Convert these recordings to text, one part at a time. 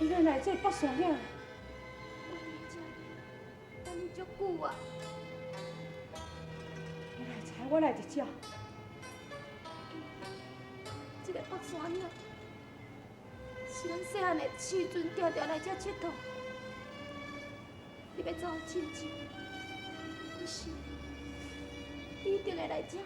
伊要来这北山遐。等你足久啊！你来猜，我来就照。这个北山啊，是咱细汉的时阵常常来这佚佗。你要走亲戚，可是你一定会来这。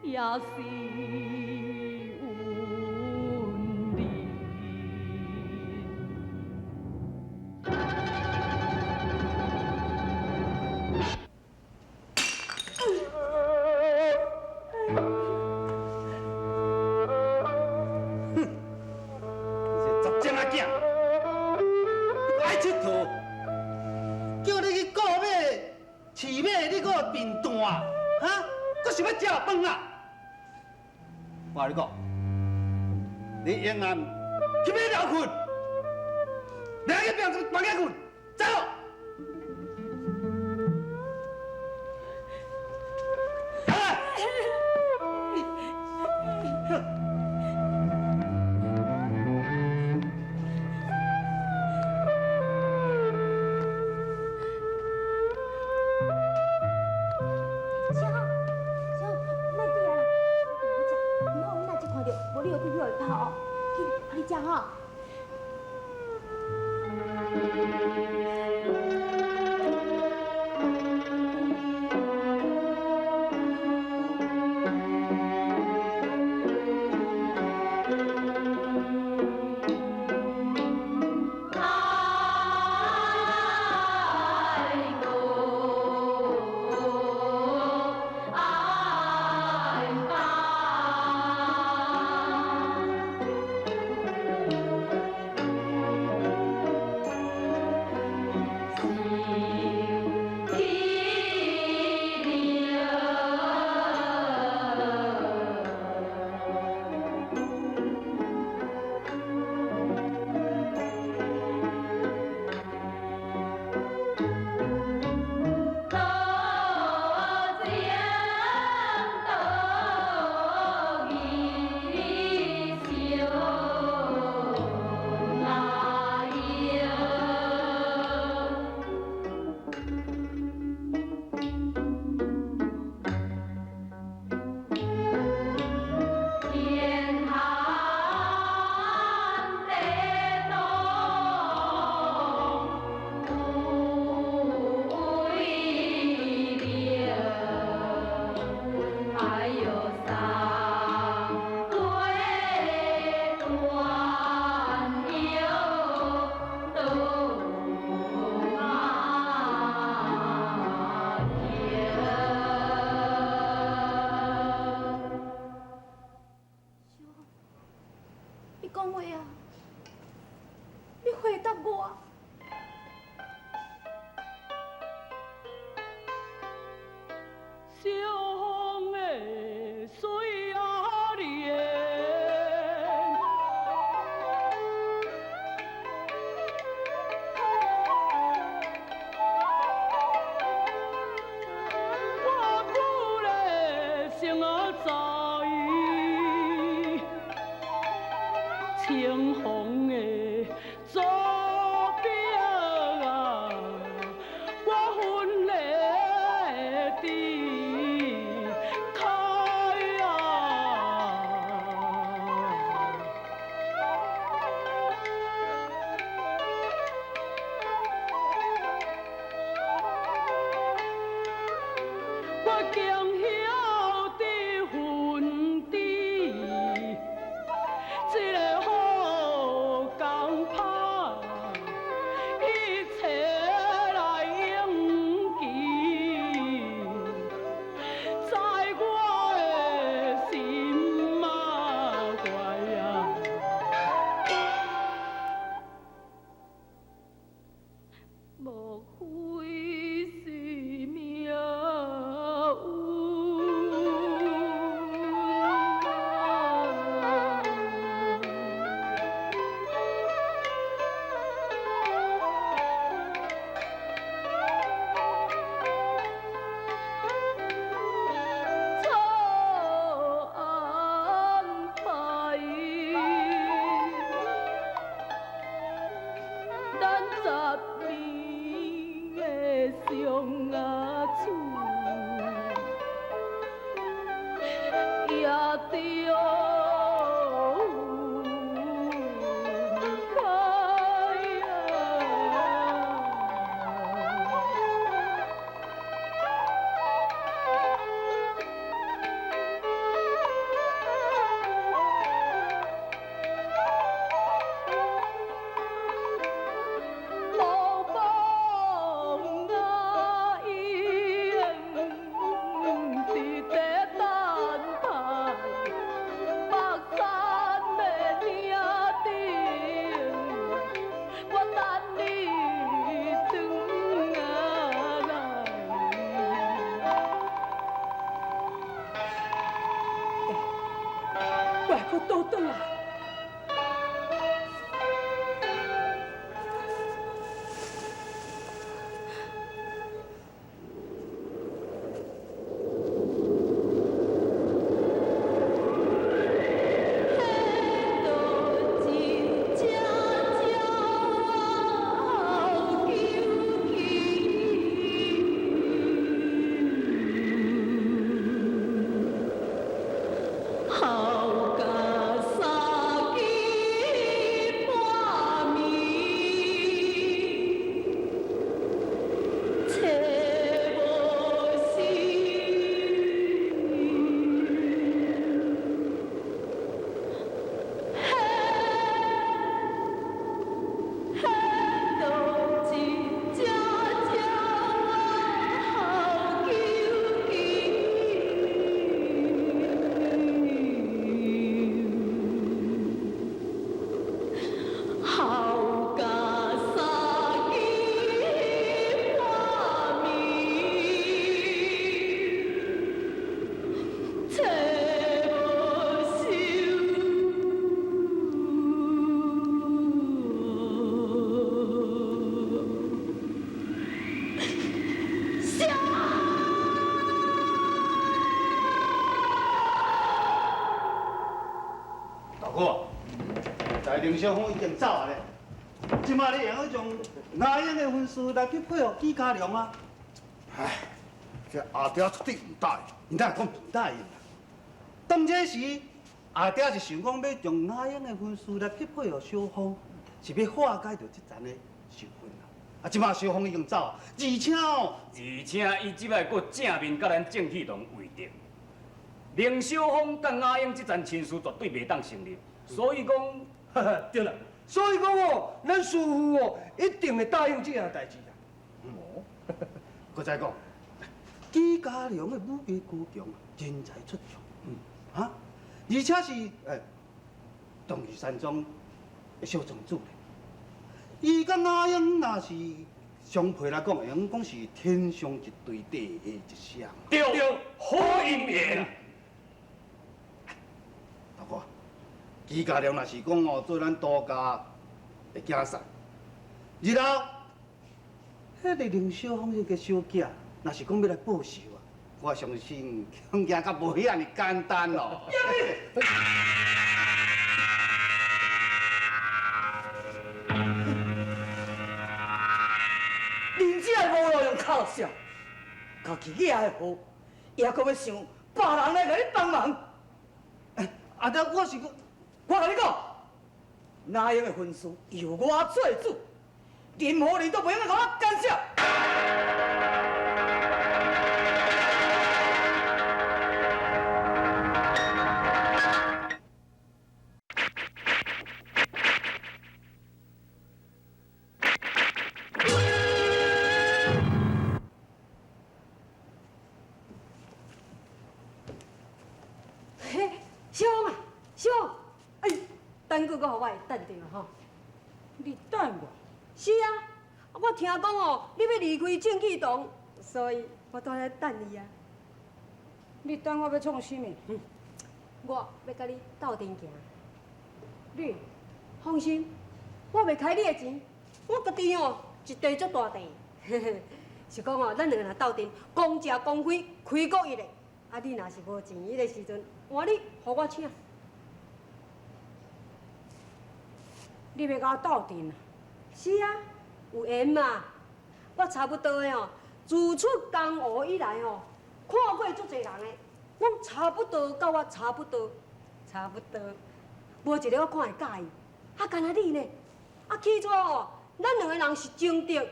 也是阮哩。这杂种仔囝，你爱佚佗，饲马你搁面单，哈，搁想要食饭啊？我跟你讲，你永远去买了困，两个变成半夜困，走。林小凤已经走啊咧，即马你用用那英的分数来去配合纪家良啊？唉，这阿爹绝对唔答应，你哪讲唔答应啦？当这时，阿爹是想讲要用那英的分数来去配合小凤，是要化解掉这层的仇恨啦。啊，即马小凤已经走啊，而且哦，伊即摆搁正面甲咱郑启同为敌。凌小凤甲阿英这层亲事绝对袂当成立，所以讲，对啦，所以讲哦，咱师傅哦一定会答应这样代志啦。哦，搁再讲，纪家良的武艺高强，人才出众，啊，而且是东夷山庄的小庄主咧。伊甲阿英若是相配来讲，会用讲是天上一对地下一双。对，好姻缘。大哥，纪家良若是讲哦，做咱杜家的囝婿，日后迄个林小凤迄个小囝，若是讲要来报仇啊，我相信恐惊甲无遐尼简单咯。人家的无路用靠笑，家己惹的祸，也搁要想别人来甲你帮忙。啊，但我是讲，我甲你讲，那样的分数由我做主，任何人都袂用甲我干涉。嘿，小凤啊，小凤，哎，等个我会等着吼。你等我？是啊，我听讲哦，你要离开郑启堂，所以我倒来等你啊。你等我要创啥物？我要甲你斗阵行。你放心，我袂开你的钱，我家己哦一地足大地。是讲哦，咱两个若斗阵，公吃公开，开国一个。啊，你若是无钱，迄个时阵，换你互我请。你要甲我斗阵啊？是啊，有缘嘛。我差不多的哦，自出江湖以来哦，看过足侪人的，我差不多甲我差不多，无一个我看会介意。啊，干那你呢？啊，起初哦，咱两个人是争执，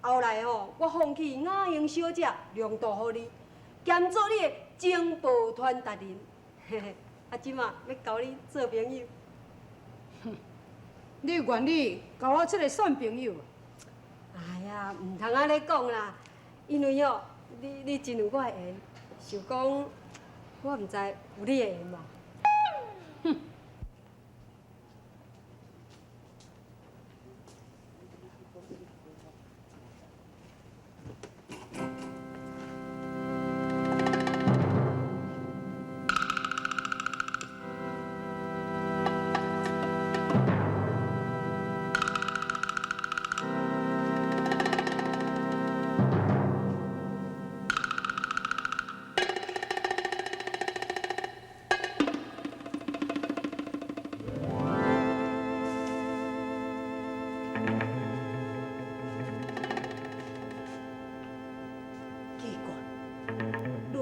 后来哦，我放弃雅英小姐，让渡互你，兼做你的情报传达人。嘿嘿，啊，即马要交你做朋友。你愿意甲我这个算朋友？哎呀，唔通安尼讲啦，因为哦，你真有我的缘，想讲我唔知有你的缘无？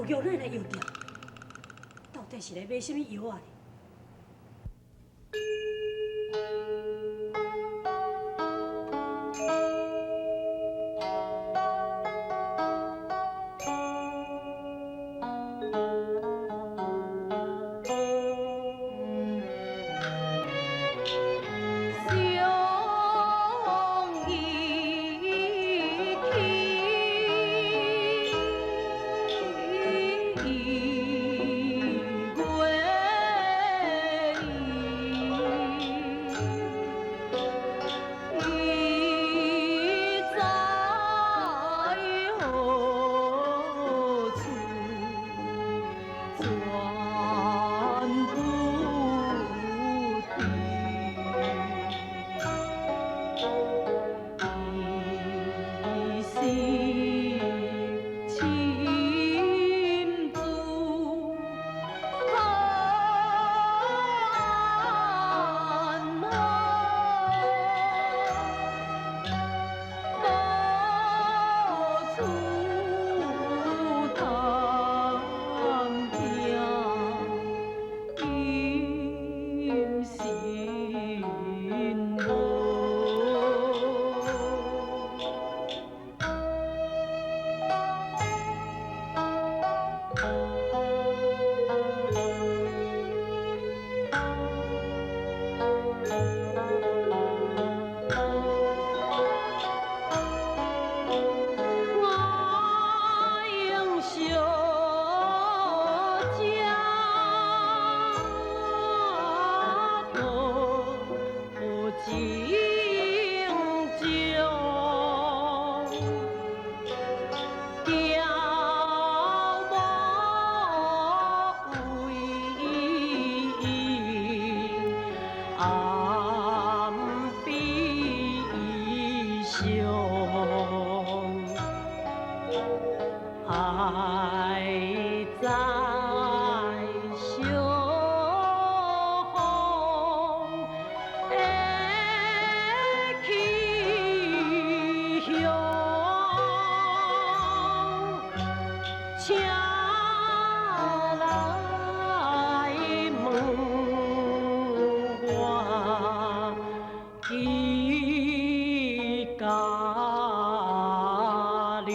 药哪来药掉？到底是来买什么药啊？月胸，爱在胸的气象，请来问我几家了。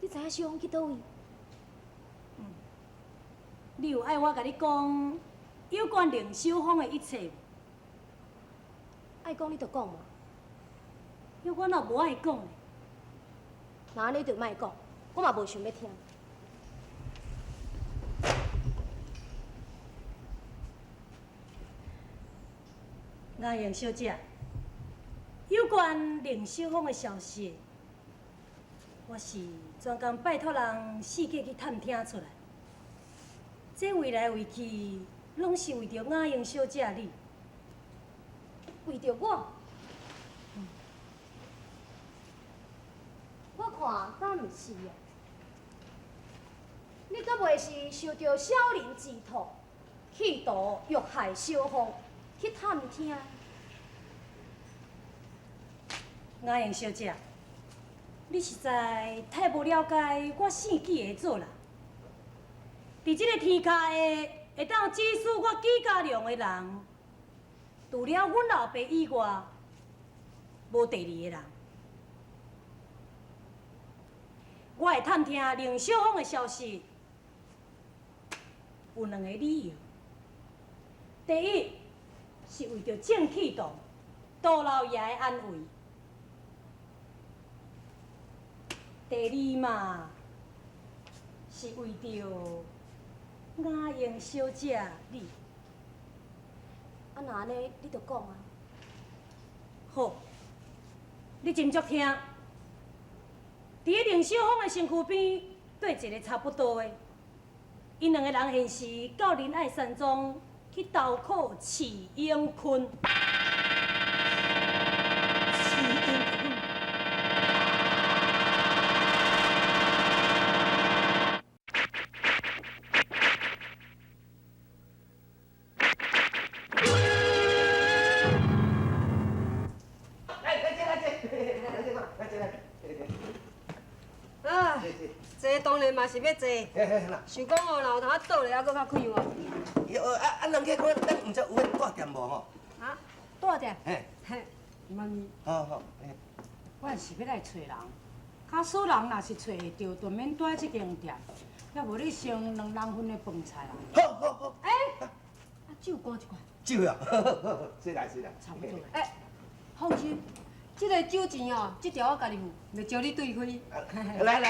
你知影小凤去倒位？你有爱我甲你讲有关凌秀芳的一切无？爱讲你就讲嘛，有我若无爱讲的。那安尼就莫讲，我嘛无想要听。阿英小姐，有关凌秀芳的消息，我是专工拜托人四界去探听出来。这为来为去，拢是为着阿英小姐你。为着我，我看敢毋是啊。你敢袂是受着小人之托，企图欲害小凤，去探听？阿英小姐，你实在太无了解我姓纪的做人。伫这个天下的会当指使我纪家良的人，除了阮老爸以外，无第二个人。我会探听凌秀芳的消息，有两个理由。第一是为着郑启栋、杜老爷的安危。第二嘛，是为着阿英小姐你。啊，那安尼你就讲啊。好，你斟酌听。伫咧凌秀芳的身躯边，对一个差不多的，因两个人现时到仁爱山庄去投靠池永坤。池永坤。啊，这当然嘛是要坐，想讲哦，老头倒来还佫较快活。两个看，咱唔知有法带店无吼？啊，带者？嘿，嘿，妈咪，好好，我是要来找人，假使人若是找会着，就免带这间店，要无你先2人份的饭菜啦。好好好，哎，啊酒干一罐。酒啊，是啦是啦，差不多啦。哎，放心，这个酒钱哦，这条我家己付，袂招你对开。来，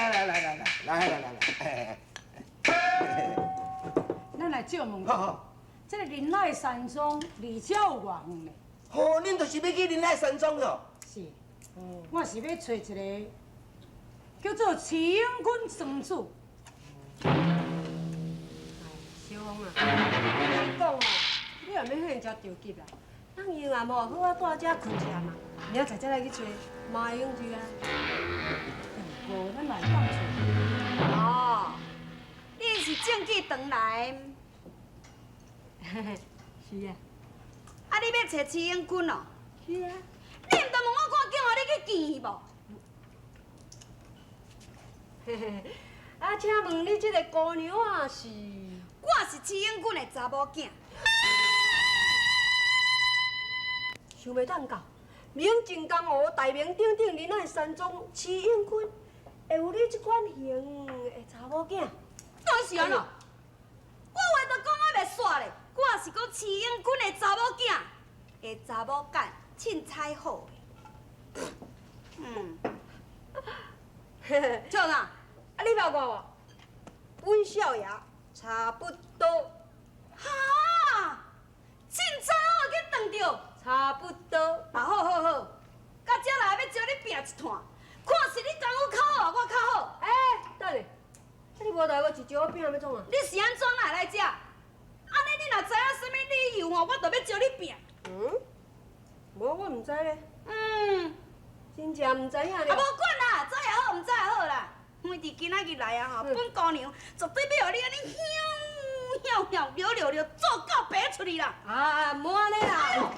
咱来借问好好，这个仁爱山庄离遮有偌远呢？好，恁就是要去仁爱山庄咯。是，我是要找一个叫做池永坤庄主。哎，小王啊，你讲哦，你若要向遮着急啦，咱以后无好啊，带遮困一下嘛，明仔载再来去找，嘛会用住啊。无，咱嘛会当找。哦，你是正记回来，是啊，啊，你要找池永坤哦？是啊。你毋通问我看叫你去见无？嘿嘿，啊，请问你这个姑娘啊是？我是池永坤的查某囝。想袂当到，名震江湖、大名鼎鼎仁爱山庄池永坤，会有你这款型的查某囝？当然是安怎？我话都讲啊袂煞咧，我是讲池永坤的查某囝，的查某囝凊彩好的。嘿嘿，笑哪？啊，你捌我无？温少爷差不多，哈！凊彩好去当着。差不多。啊，好，到这来要招你拼一团，看是你功夫较好，我较好。哎，等下，你无带我一招我拼要创啊？你是安怎来这？安尼你若知影什么理由哦，我就要招你拼。嗯，无我唔知咧，嗯，真正唔知影啊，无咧。管啦，知也好，唔知也好啦。我伫今仔日来啊吼，本姑娘绝对要互你安尼香香香、溜溜溜做到白出去啦。啊，莫安尼啦。